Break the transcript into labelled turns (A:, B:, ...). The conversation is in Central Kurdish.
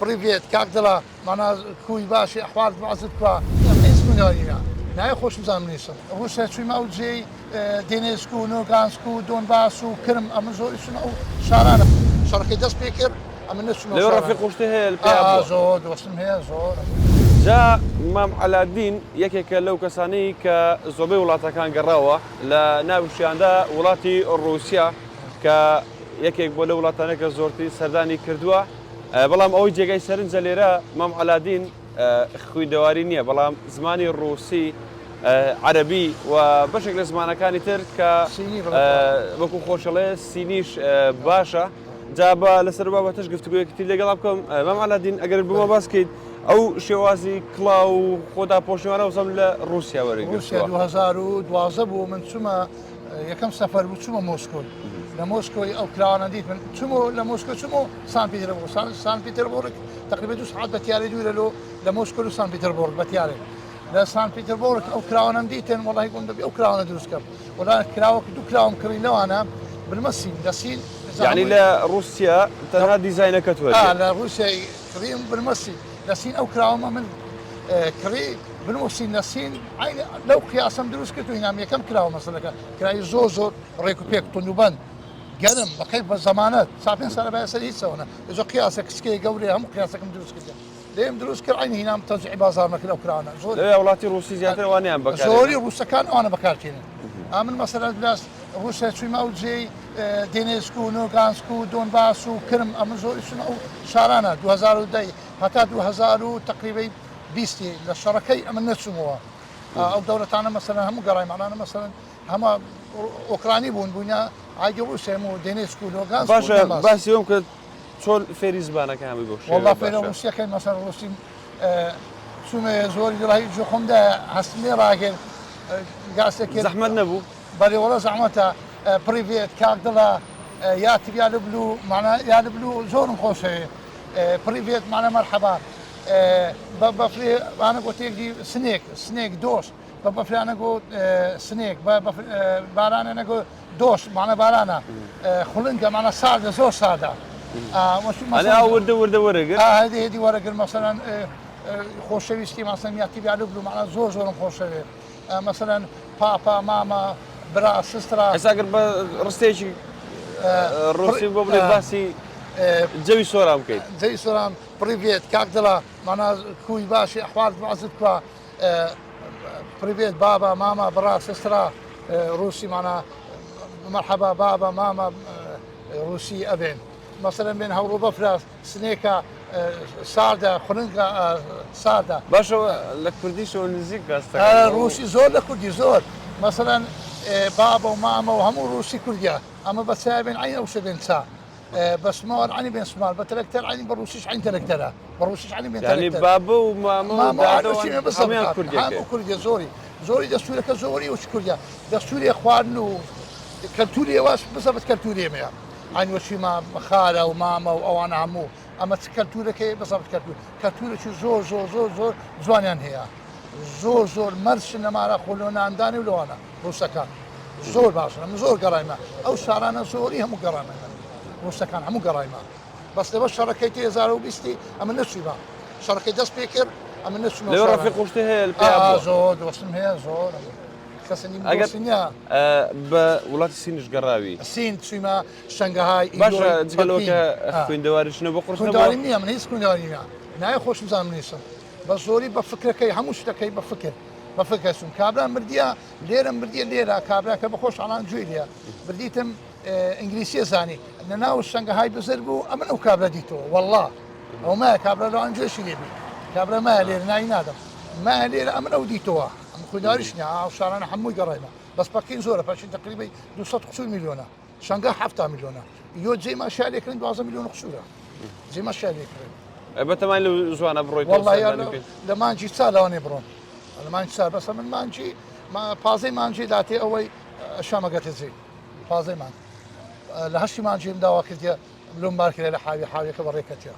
A: بريفيت كاكدلا معنا كوي باشي احوال بعض كوا اسم نارينا ناي خوش مزامنيسا روسيا شوي موجي دينيسكو نوغانسكو دونباسو كرم امزو اسمو شارانا شركه داس بيكر امنسو
B: لو رفيق وشته البيابو
A: زود واسم هي زود
B: جا مام على الدين يكيك لو كساني كزوبي ولاتا كان قراوة لناوشياندا ولاتي روسيا ك يكيك بولو ولاتانيك زورتي سرداني كردوا بلام اوي جيغاي سرنجا ليرا مام على الدين خوي دوارينيا بلام زماني الروسي عربي وبشكل زمان كان ترك بكو خوشله سينيش باشا جابا لسربابا تشقفت تقول كثير لقلبكم مام على الدين اقرب بما باسكيت او شوازي كلاو خدا بوشوانا وصل لروسيا وريق
A: روسيا 2012 بو من ثم يكم سفر بو موسكو لموسكو او كلانا ديت من ثم لموسكو ثم سان بيتربورغ تقريبا 2 ساعات بتياري له لموسكو وسان بيتربورغ بتياري لا سان بيتربورغ او كلانا ديتن والله يقول او كلانا دوسكر ولا كلاو دو كلاو كرينو انا بالمسين دسين
B: يعني لروسيا تنها ديزاينر كتولي
A: لا روسيا كريم بالمسين لسين او كراوما من كري بالمسين لسين عين لو قياسا دروس كتو هنا كم كراو مثلا كراي زوزور ريكو بيك تونوبان قدم بقيت بالزمانات صافين صار بها سليت سونا اذا قياسك سكي قوري هم قياسك دروس كتو ليم دروس كر عين هنا متوزع بازار مثل اوكرانا
B: زور لا ولاتي روسي زياده وانا بكار
A: زوري روسا كان وانا بكارتين امن مثلا بلاس روسيا شوي موجي دينيسكو نوغانسكو دونباسو كرم امزو اسمو شارانا 2002 حتى 2000 تقريبا 20 للشركاء من نسموها او دولتنا مثلا هم قراي معنا مثلا هم اوكراني بونا عاجي روسيا مو دينيسكو نوغانسكو
B: باشا بس يمكن شول فيريز بانا كان بيقول
A: والله في روسيا كان مثلا روسي سومه زوري راهي جو خمده حسمي راجل قاسك
B: زحمه نبو
A: بالي والله زعمتها بريفيت كاردلا ياتي يا لبلو معنا يا لبلو زور مخوشه بريفيت معنا مرحبا بفري انا قلت لك سنيك دوش بفري انا قلت سنيك باران انا قلت دوش معنا بارانا خلنقه معنا ساده زور ساده
B: انا ورد ورق
A: هذه ورق مثلا خوشويستي مثلا ياتي يا لبلو معنا زور مخوشه مثلا بابا ماما برا سسترا
B: هسه قرب رستيشي الروسي بوبلي باسي جوي سورام كيد
A: جوي سورام بريفيت كاكدلا معنا كوي باشي احوال بعض كوا بريفيت بابا ماما برا سسترا روسي معنا مرحبا بابا ماما روسي ابين مثلا بين هوروبا فراس سنيكا سارده خرنقه سارده
B: باشا الكرديش والنزيك قصدك
A: روسي زور لكردي زور مثلا بابا وماما وهم روسي كرديا اما بسابين عين او سبين ساعه بس مور عني بين سمال بتلكتر عني بروسيش عين تلكترها بروسيش عني بين تلكتر
B: يعني بابا وماما
A: ودادو
B: حميان كرديا
A: هم كرديا زوري دستوري كزوري وش كرديا دستوري اخوانو كلتوري واش بالضبط كلتوري ما عين وشي ما خاله وماما او انا عمو اما كلتوري كي بالضبط كلتوري شو زور زوانيان هي زور مرسنا ما را خلونا عنداني ولو انا روسكان زور باشا من زور قرايمه او شارانا زوري هم قرايمه روسكان هم قرايمه بس لو شركتي زارو بيستي ام نسيبا شركه داس بيكر ام نسيبا
B: لو رفيق وشته البيابو
A: زود واسم هي زور كسني موسينيا
B: بولات السين قراوي
A: السين تسمى شنغهاي
B: باشا تقولوا كوين دواري شنو بقرص
A: كوين دواري مية من هيس كوين دواري مية ناي خوش مزامنيسا بس زوري بفكر كي هموش تكي بفكر سون كابرا مرديا ليرة كابرا كبخوش على جويليا برديتم انجليزيه زاني اننا شنغهاي بزربو امن او كابرا ديتو والله او ما كابرا لو انجلش ليبي كابرا ما لير ناي نادم ما لير امن او ديتوها خداريش نعا وشارنا حمو قراينا بس باكين زوره فاشين تقريبا 250 مليون شنغهاي 7 مليون يود زي ما شاء لك 12 مليون خسوره زي ما شاء لك
B: بتمان لو زوانا برويت
A: والله لما نجي سالا وانا برون لما نجي سالا بس من ما نجي ما بازي ما نجي داتي اوي شاما قتزي بازي ما لهشي ما نجي مداوا كديا بلوم بارك لحاوي كبريكتيا